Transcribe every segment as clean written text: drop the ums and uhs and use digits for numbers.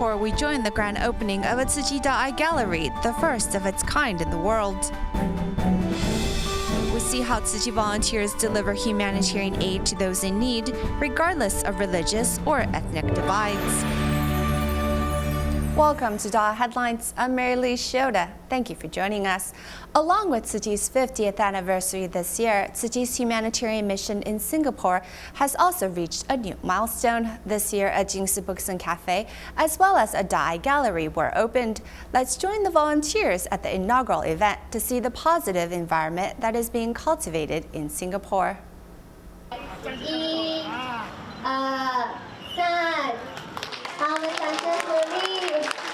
Singapore, we joined the grand opening of a Tzu Chi DaAi Gallery, the first of its kind in the world. We see how Tzu Chi volunteers deliver humanitarian aid to those in need, regardless of religious or ethnic divides. Welcome to DaAi Headlines. I'm Mary Lee-Shioda. Thank you for joining us. Along with Tzu Chi's 50th anniversary this year, Tzu Chi's humanitarian mission in Singapore has also reached a new milestone. This year, a Jinks Books and Cafe, as well as a DaAi Gallery were opened. Let's join the volunteers at the inaugural event to see the positive environment that is being cultivated in Singapore.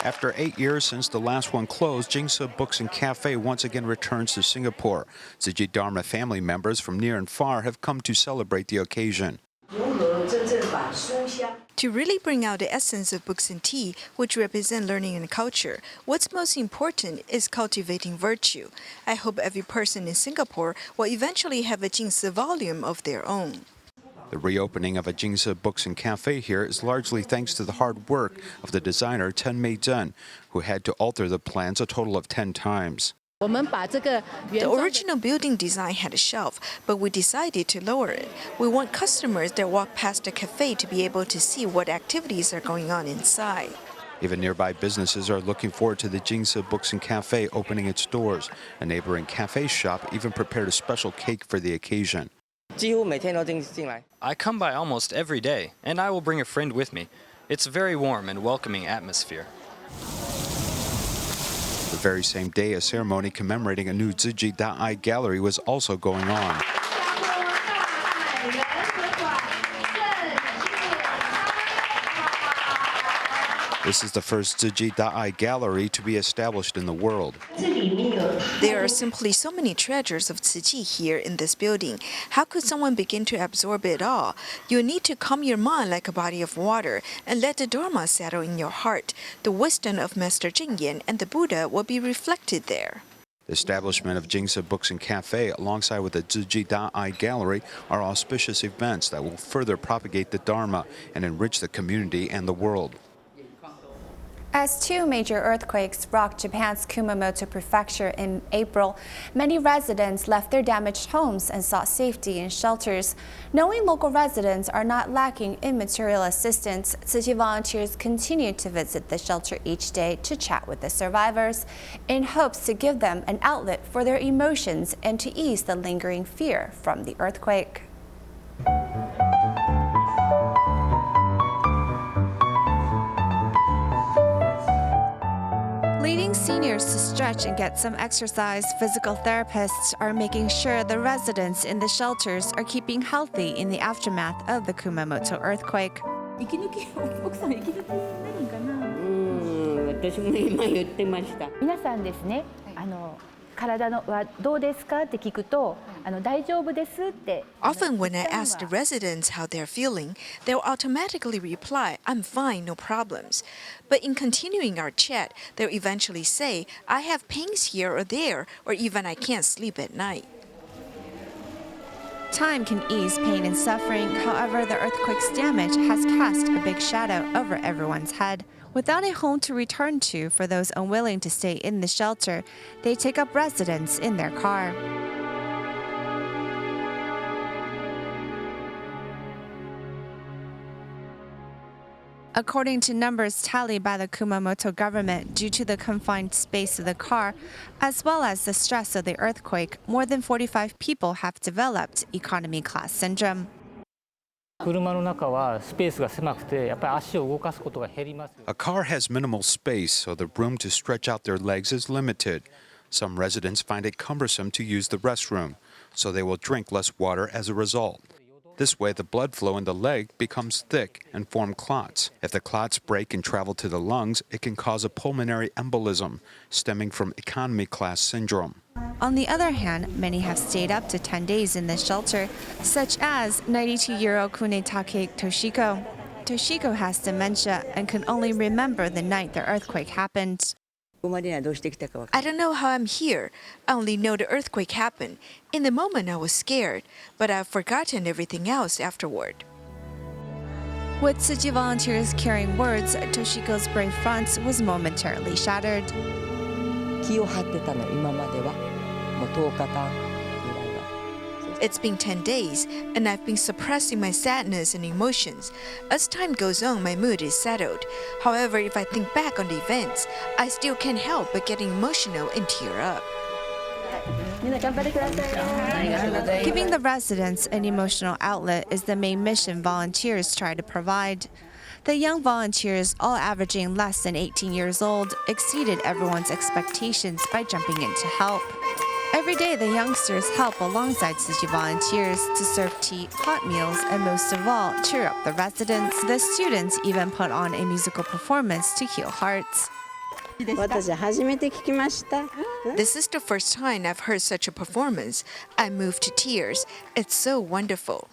After 8 years since the last one closed, Jinks Books and Cafe once again returns to Singapore. Tzu Chi Dharma family members from near and far have come to celebrate the occasion. To really bring out the essence of books and tea, which represent learning and culture, what's most important is cultivating virtue. I hope every person in Singapore will eventually have a Jinks volume of their own. The reopening of a Jinks Books and Cafe here is largely thanks to the hard work of the designer Chen Meizhen, who had to alter the plans a total of 10 times. The original building design had a shelf, but we decided to lower it. We want customers that walk past the cafe to be able to see what activities are going on inside. Even nearby businesses are looking forward to the Jinks Books and Cafe opening its doors. A neighboring cafe shop even prepared a special cake for the occasion. I come by almost every day, and I will bring a friend with me. It's a very warm and welcoming atmosphere. The very same day, a ceremony commemorating a new Tzu Chi DaAi Gallery was also going on. This is the first Tzu Chi DaAi Gallery to be established in the world. There are simply so many treasures of Tzu Chi here in this building. How could someone begin to absorb it all? You need to calm your mind like a body of water and let the Dharma settle in your heart. The wisdom of Master Cheng Yen and the Buddha will be reflected there. The establishment of Jinks Books and Cafe alongside with the Tzu Chi DaAi Gallery are auspicious events that will further propagate the Dharma and enrich the community and the world. As two major earthquakes rocked Japan's Kumamoto prefecture in April, many residents left their damaged homes and sought safety in shelters. Knowing local residents are not lacking in material assistance, Tzu Chi volunteers continue to visit the shelter each day to chat with the survivors in hopes to give them an outlet for their emotions and to ease the lingering fear from the earthquake. Leading seniors to stretch and get some exercise, physical therapists are making sure the residents in the shelters are keeping healthy in the aftermath of the Kumamoto earthquake. 皆さんですね、体のはどうですかって聞くと、大丈夫ですって。 Often when I ask the residents how they're feeling, they'll automatically reply, I'm fine, no problems. But in continuing our chat, they'll eventually say, I have pains here or there, or even I can't sleep at night. Time can ease pain and suffering. However, the earthquake's damage has cast a big shadow over everyone's head. Without a home to return to for those unwilling to stay in the shelter, they take up residence in their car. According to numbers tallied by the Kumamoto government, due to the confined space of the car, as well as the stress of the earthquake, more than 45 people have developed economy class syndrome. A car has minimal space, so the room to stretch out their legs is limited. Some residents find it cumbersome to use the restroom, so they will drink less water as a result. This way, the blood flow in the leg becomes thick and form clots. If the clots break and travel to the lungs, it can cause a pulmonary embolism, stemming from economy class syndrome. On the other hand, many have stayed up to 10 days in the shelter, such as 92-year-old Kunetake Toshiko. Toshiko has dementia and can only remember the night the earthquake happened. I don't know how I'm here. I only know the earthquake happened. In the moment I was scared, but I've forgotten everything else afterward. With Tzu Chi volunteers carrying words, Toshiko's brave front was momentarily shattered. 気を張ってたの今まではもう10日間ぐらいは。 It's been 10 days, and I've been suppressing my sadness and emotions. As time goes on, my mood is settled. However, if I think back on the events, I still can't help but getting emotional and tear up. Giving the residents an emotional outlet is the main mission volunteers try to provide. The young volunteers, all averaging less than 18 years old, exceeded everyone's expectations by jumping in to help. Every day, the youngsters help alongside Tzu Chi volunteers to serve tea, hot meals, and most of all, cheer up the residents. The students even put on a musical performance to heal hearts. 私初めて聞きました。 This is the first time I've heard such a performance. I'm moved to tears. It's so wonderful.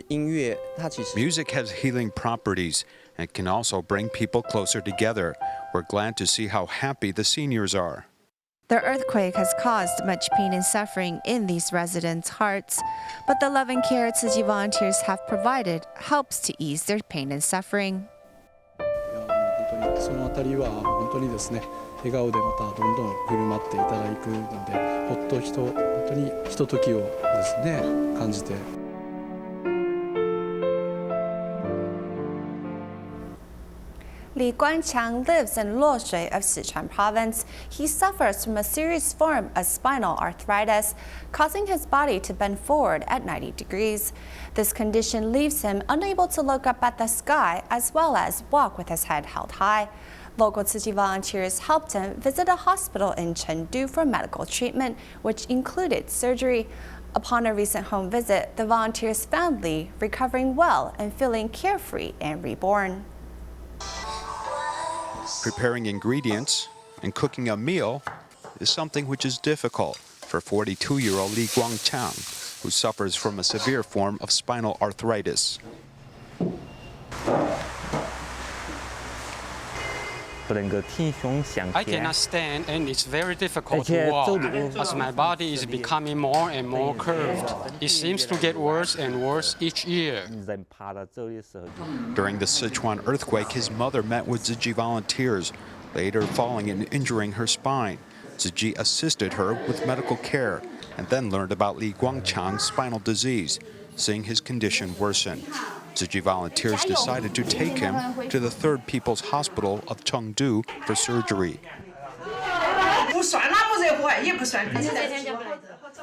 音乐它其实 Music has healing properties and can also bring people closer together. We're glad to see how happy the seniors are. The earthquake has caused much pain and suffering in these residents' hearts, but the love and care Tzu Chi volunteers have provided helps to ease their pain and suffering. 本当にそのあたりは本当にですね笑顔でまたどんどん振る舞っていただくのでほっと本当にひとときをですね感じて。 Lee Guanqiang lives in Luoshui of Sichuan province. He suffers from a serious form of spinal arthritis, causing his body to bend forward at 90 degrees. This condition leaves him unable to look up at the sky as well as walk with his head held high. Local Tzu Chi volunteers helped him visit a hospital in Chengdu for medical treatment, which included surgery. Upon a recent home visit, the volunteers found Lee recovering well and feeling carefree and reborn. Preparing ingredients and cooking a meal is something which is difficult for 42-year-old Lee Guangqiang, who suffers from a severe form of spinal arthritis. I cannot stand, and it's very difficult to walk as my body is becoming more and more curved. It seems to get worse and worse each year. During the Sichuan earthquake, his mother met with Tzu Chi volunteers, later falling and injuring her spine. Tzu Chi assisted her with medical care and then learned about Lee Guangqiang's spinal disease, seeing his condition worsen. Tzu Chi volunteers decided to take him to the Third People's Hospital of Chengdu for surgery.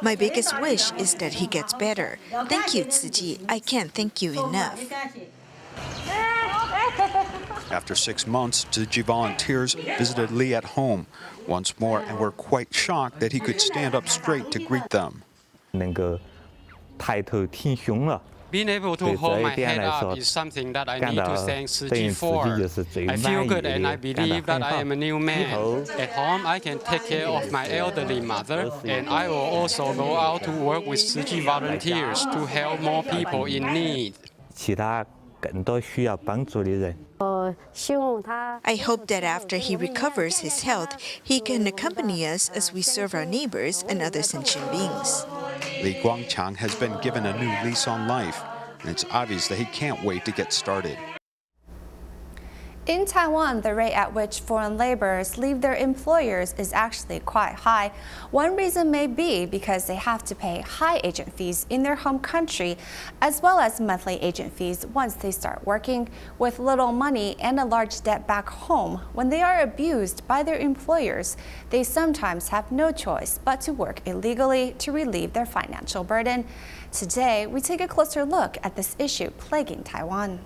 My biggest wish is that he gets better. Thank you, Tzu Chi. I can't thank you enough. After 6 months, Tzu Chi volunteers visited Lee at home once more and were quite shocked that he could stand up straight to greet them. Being able to hold my head up is something that I need to thank Tzu Chi for. I feel good and I believe that I am a new man. At home, I can take care of my elderly mother, and I will also go out to work with Tzu Chi volunteers to help more people in need. I hope that after he recovers his health, he can accompany us as we serve our neighbors and other sentient beings. Lee Guangqiang has been given a new lease on life, and it's obvious that he can't wait to get started. In Taiwan, the rate at which foreign laborers leave their employers is actually quite high. One reason may be because they have to pay high agent fees in their home country, as well as monthly agent fees once they start working. With little money and a large debt back home, when they are abused by their employers, they sometimes have no choice but to work illegally to relieve their financial burden. Today, we take a closer look at this issue plaguing Taiwan.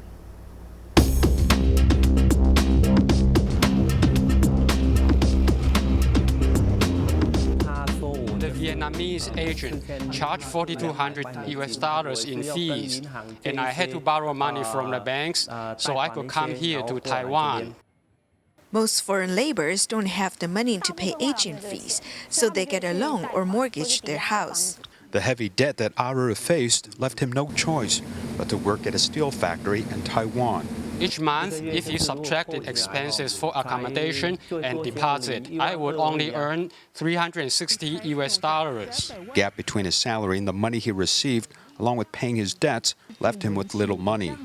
Vietnamese agent charged $4,200 in fees, and I had to borrow money from the banks so I could come here to Taiwan. Most foreign laborers don't have the money to pay agent fees, so they get a loan or mortgage their house. The heavy debt that Aru faced left him no choice but to work at a steel factory in Taiwan. Each month, if you subtracted expenses for accommodation and deposit, I would only earn $360. Gap between his salary and the money he received, along with paying his debts, left him with little money.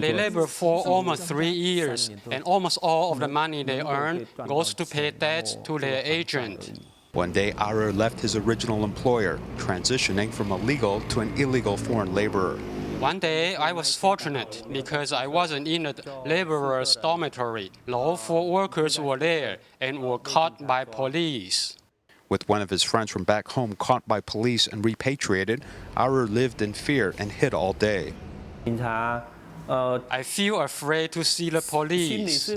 They labor for almost 3 years, and almost all of the money they earn goes to pay debts to their agent. One day, Aru left his original employer, transitioning from a legal to an illegal foreign laborer. One day, I was fortunate because I wasn't in a laborer's dormitory. Lawful workers were there and were caught by police. With one of his friends from back home caught by police and repatriated, Aru lived in fear and hid all day. I feel afraid to see the police.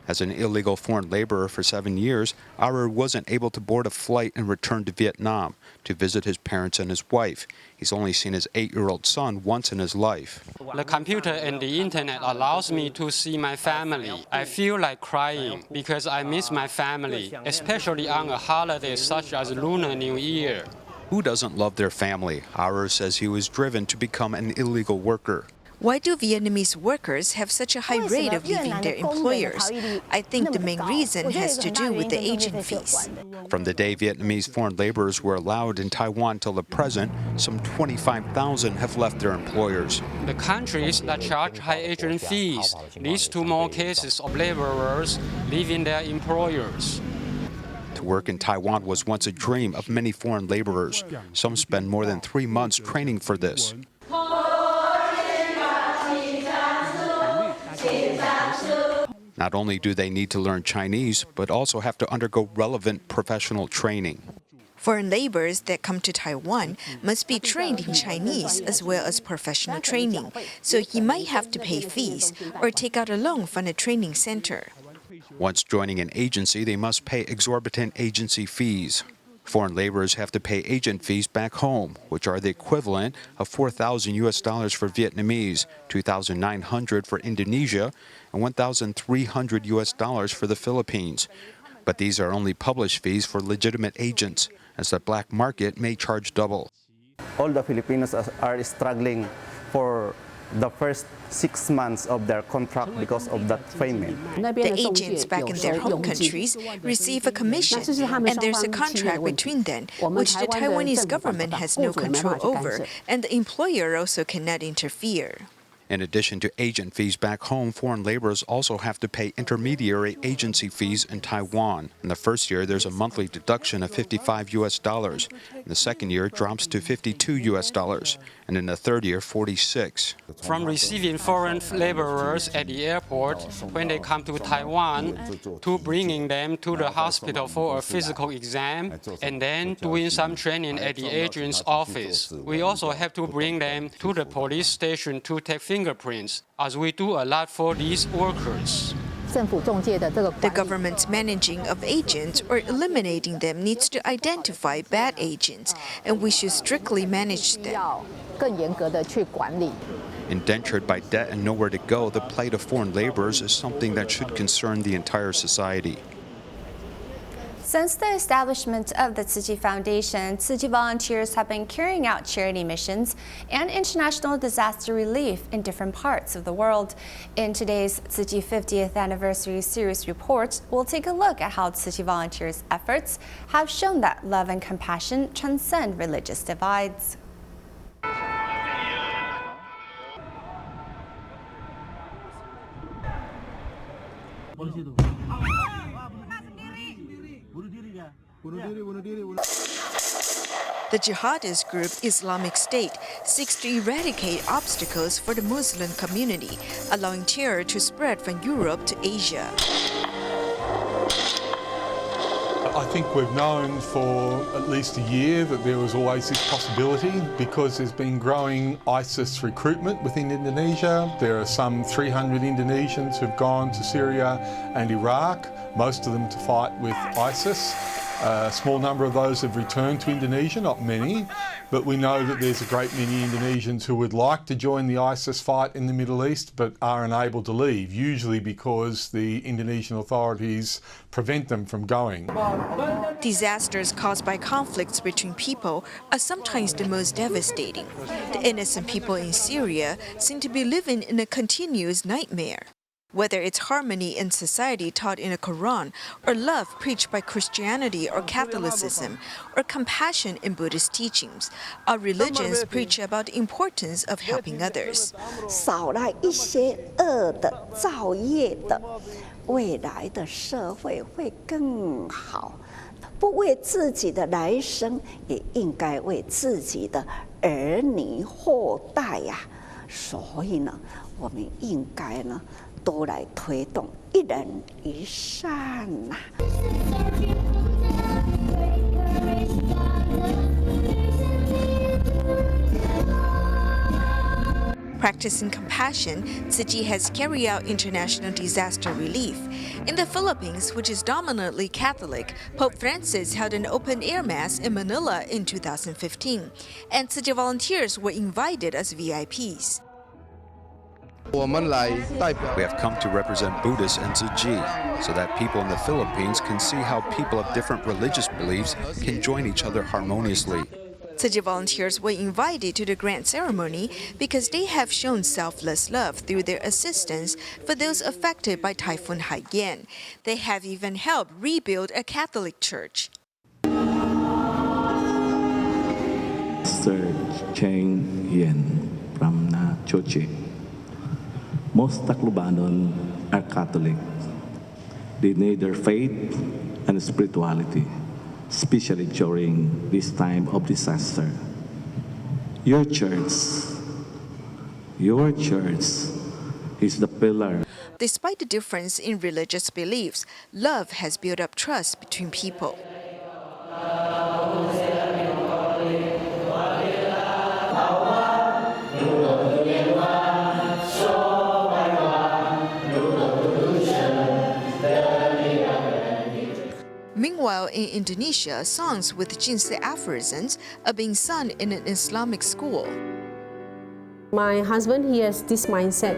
As an illegal foreign laborer for 7 years, Aru wasn't able to board a flight and return to Vietnam to visit his parents and his wife. He's only seen his 8-year-old son once in his life. The computer and the internet allows me to see my family. I feel like crying because I miss my family, especially on a holiday such as Lunar New Year. Who doesn't love their family? Aru says he was driven to become an illegal worker. Why do Vietnamese workers have such a high rate of leaving their employers? I think the main reason has to do with the agent fees. From the day Vietnamese foreign laborers were allowed in Taiwan till the present, some 25,000 have left their employers. The countries that charge high agent fees leads to more cases of laborers leaving their employers. To work in Taiwan was once a dream of many foreign laborers. Some spend more than 3 months training for this. Not only do they need to learn Chinese, but also have to undergo relevant professional training. Foreign laborers that come to Taiwan must be trained in Chinese as well as professional training, so he might have to pay fees or take out a loan from a training center. Once joining an agency, they must pay exorbitant agency fees. Foreign laborers have to pay agent fees back home, which are the equivalent of $4,000 for Vietnamese, $2,900 for Indonesia, and $1,300 for the Philippines. But these are only published fees for legitimate agents, as the black market may charge double. All the Filipinos are struggling for the first 6 months of their contract because of that payment. The agents back in their home countries receive a commission, and there's a contract between them, which the Taiwanese government has no control over, and the employer also cannot interfere. In addition to agent fees back home, foreign laborers also have to pay intermediary agency fees in Taiwan. In the first year, there's a monthly deduction of $55. In the second year, it drops to $52, and in the third year, $46. From receiving foreign laborers at the airport when they come to Taiwan, to bringing them to the hospital for a physical exam, and then doing some training at the agent's office. We also have to bring them to the police station to take fingerprints, as we do a lot for these workers. The government's managing of agents or eliminating them needs to identify bad agents, and we should strictly manage them. Indentured by debt and nowhere to go, the plight of foreign laborers is something that should concern the entire society. Since the establishment of the Tzu Chi Foundation, Tzu Chi volunteers have been carrying out charity missions and international disaster relief in different parts of the world. In today's Tzu Chi 50th Anniversary Series report, we'll take a look at how Tzu Chi volunteers' efforts have shown that love and compassion transcend religious divides. The jihadist group Islamic State seeks to eradicate obstacles for the Muslim community, allowing terror to spread from Europe to Asia. I think we've known for at least a year that there was always this possibility because there's been growing ISIS recruitment within Indonesia. There are some 300 Indonesians who've gone to Syria and Iraq, most of them to fight with ISIS. A small number of those have returned to Indonesia, not many, but we know that there's a great many Indonesians who would like to join the ISIS fight in the Middle East but are unable to leave, usually because the Indonesian authorities prevent them from going. Disasters caused by conflicts between people are sometimes the most devastating. The innocent people in Syria seem to be living in a continuous nightmare. Whether it's harmony in society taught in the Quran, or love preached by Christianity or Catholicism, or compassion in Buddhist teachings, our religions preach about the importance of helping others. 少了一些恶的造业的，未来的社会会更好。不为自己的来生，也应该为自己的儿女后代呀。所以呢，我们应该呢，都来推动一人一善呐。Practicing compassion, Tzu Chi has carried out international disaster relief. In the Philippines, which is dominantly Catholic, Pope Francis held an open-air mass in Manila in 2015, and Tzu Chi volunteers were invited as VIPs. We have come to represent Buddhists and Tzu Chi, so that people in the Philippines can see how people of different religious beliefs can join each other harmoniously. Tzu Chi volunteers were invited to the grand ceremony because they have shown selfless love through their assistance for those affected by Typhoon Haiyan. They have even helped rebuild a Catholic church. Sir Cheng Yen from Tzu Chi. Most Taclobanon are Catholic. They need their faith and spirituality, especially during this time of disaster. Your church is the pillar. Despite the difference in religious beliefs, love has built up trust between people. Meanwhile, in Indonesia, songs with Jinks aphorisms are being sung in an Islamic school. My husband, he has this mindset,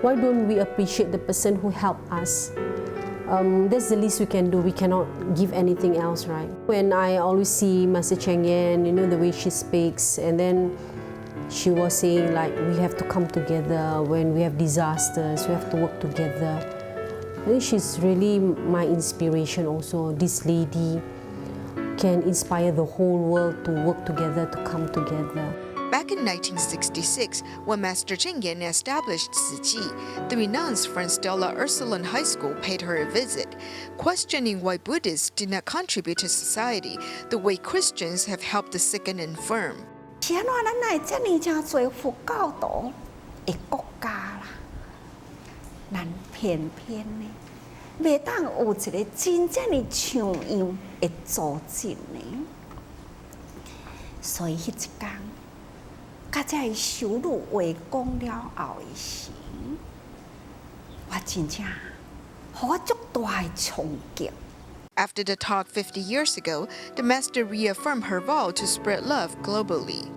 why don't we appreciate the person who helped us? That's the least we can do. We cannot give anything else, right? When I always see Master Cheng Yen, you know, the way she speaks, and then she was saying like, we have to come together when we have disasters, we have to work together. I think she's really my inspiration also. This lady can inspire the whole world to work together, to come together. Back in 1966, when Master Cheng Yen established Tzu Chi, the nuns from Stella Ursuline High School paid her a visit, questioning why Buddhists did not contribute to society the way Christians have helped the sick and infirm. 前话咱来这么加做佛教徒的国家啦，咱偏偏呢，袂当有一个真正的像样的组织呢。所以迄一天，甲这修女话讲了后的时，我真正，互我足大的冲击。 After the talk 50 years ago, the master reaffirmed her vow to spread love globally.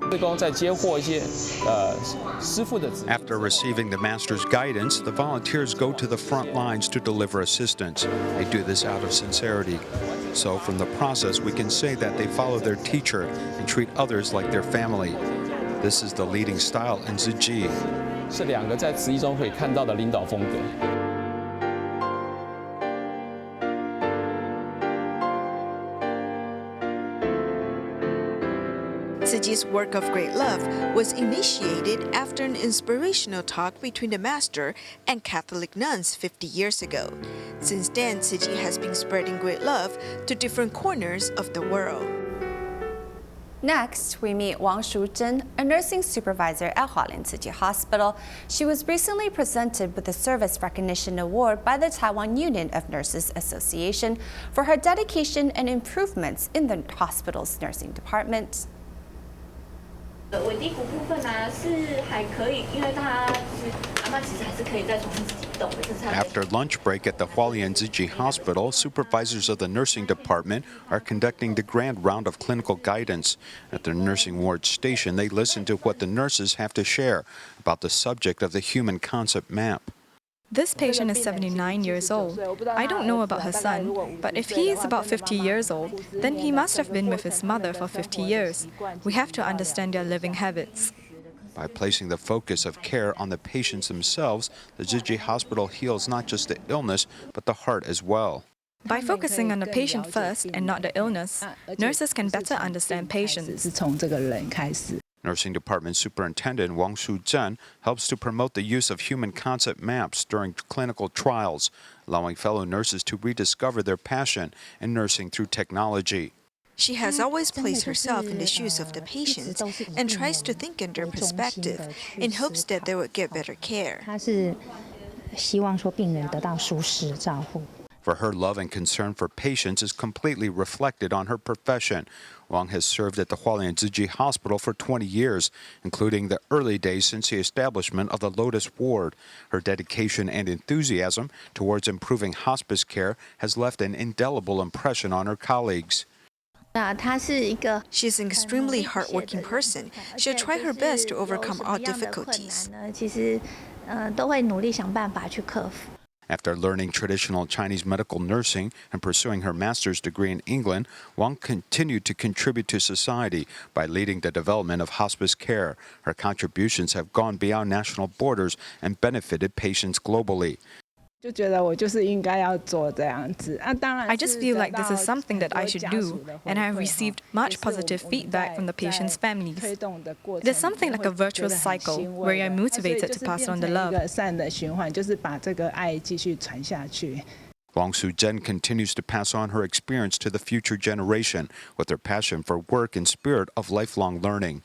After receiving the master's guidance, the volunteers go to the front lines to deliver assistance. They do this out of sincerity. So from the process, we can say that they follow their teacher and treat others like their family. This is the leading style in Tzu Chi. 是两个在慈济中可以看到的领导风格。 Tzu Chi's work of great love was initiated after an inspirational talk between the master and Catholic nuns 50 years ago. Since then, Tzu Chi has been spreading great love to different corners of the world. Next, we meet Wang Shuzhen, a nursing supervisor at Hualien Tzu Chi Hospital. She was recently presented with the Service Recognition Award by the Taiwan Union of Nurses Association for her dedication and improvements in the hospital's nursing department. 尾低骨部分呢是还可以，因为它是阿嬷其实还是可以再重新自己动的。 After lunch break at the Hualien Tzu Chi Hospital, supervisors of the nursing department are conducting the grand round of clinical guidance. At the nursing ward station, they listen to what the nurses have to share about the subject of the human concept map. This patient is 79 years old. I don't know about her son, but if he is about 50 years old, then he must have been with his mother for 50 years. We have to understand their living habits. By placing the focus of care on the patients themselves, the Tzu Chi Hospital heals not just the illness, but the heart as well. By focusing on the patient first and not the illness, nurses can better understand patients. Nursing Department Superintendent Wang Shuzhen helps to promote the use of human concept maps during clinical trials, allowing fellow nurses to rediscover their passion in nursing through technology. She has always placed herself in the shoes of the patients and tries to think in their perspective in hopes that they would get better care. For her love and concern for patients is completely reflected on her profession. Wang has served at the Hualien Tzu Chi Hospital for 20 years, including the early days since the establishment of the Lotus Ward. Her dedication and enthusiasm towards improving hospice care has left an indelible impression on her colleagues. She's an extremely hardworking person. She'll try her best to overcome all difficulties. After learning traditional Chinese medical nursing and pursuing her master's degree in England, Wang continued to contribute to society by leading the development of hospice care. Her contributions have gone beyond national borders and benefited patients globally. I just feel like this is something that I should do, and I have received much positive feedback from the patients' families. It is something like a virtuous cycle where you are motivated to pass on the love. Wang Shuzhen continues to pass on her experience to the future generation with her passion for work and spirit of lifelong learning.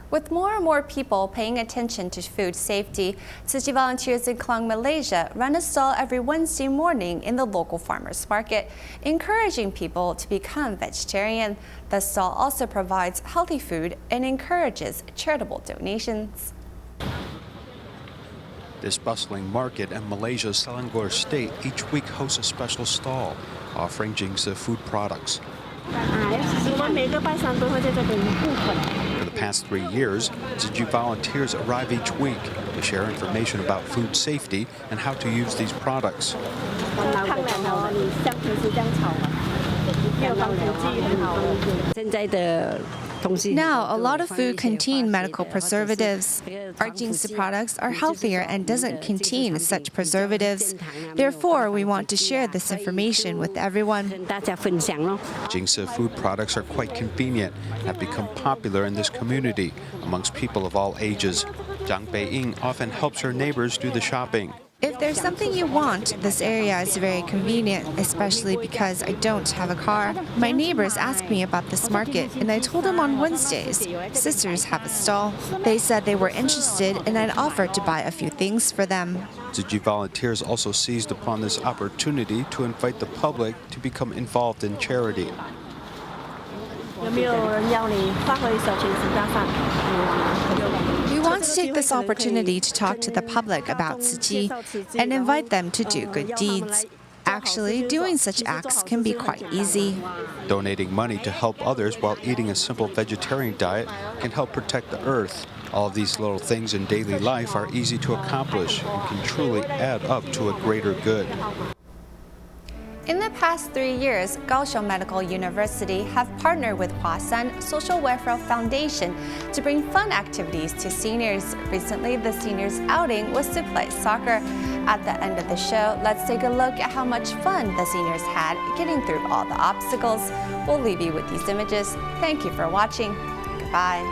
With more and more people paying attention to food safety, Tzu Chi volunteers in Klang, Malaysia run a stall every Wednesday morning in the local farmers market, encouraging people to become vegetarian. The stall also provides healthy food and encourages charitable donations. This bustling market in Malaysia's Selangor state each week hosts a special stall offering Jinks food products. For the past 3 years, Tzu Chi volunteers arrive each week to share information about food safety and how to use these products. Now, a lot of food contain medical preservatives. Our Jinks products are healthier and doesn't contain such preservatives. Therefore, we want to share this information with everyone. Jinks food products are quite convenient and have become popular in this community amongst people of all ages. Zhang Beiying often helps her neighbors do the shopping. If there's something you want, this area is very convenient, especially because I don't have a car. My neighbors asked me about this market, and I told them on Wednesdays. Sisters have a stall. They said they were interested, and I'd offered to buy a few things for them. Tzu Chi volunteers also seized upon this opportunity to invite the public to become involved in charity. We want to take this opportunity to talk to the public about Tzu Chi and invite them to do good deeds. Actually, doing such acts can be quite easy. Donating money to help others while eating a simple vegetarian diet can help protect the earth. All of these little things in daily life are easy to accomplish and can truly add up to a greater good. In the past 3 years, Kaohsiung Medical University have partnered with Hwasan Social Welfare Foundation to bring fun activities to seniors. Recently, the seniors' outing was to play soccer. At the end of the show, let's take a look at how much fun the seniors had getting through all the obstacles. We'll leave you with these images. Thank you for watching. Goodbye.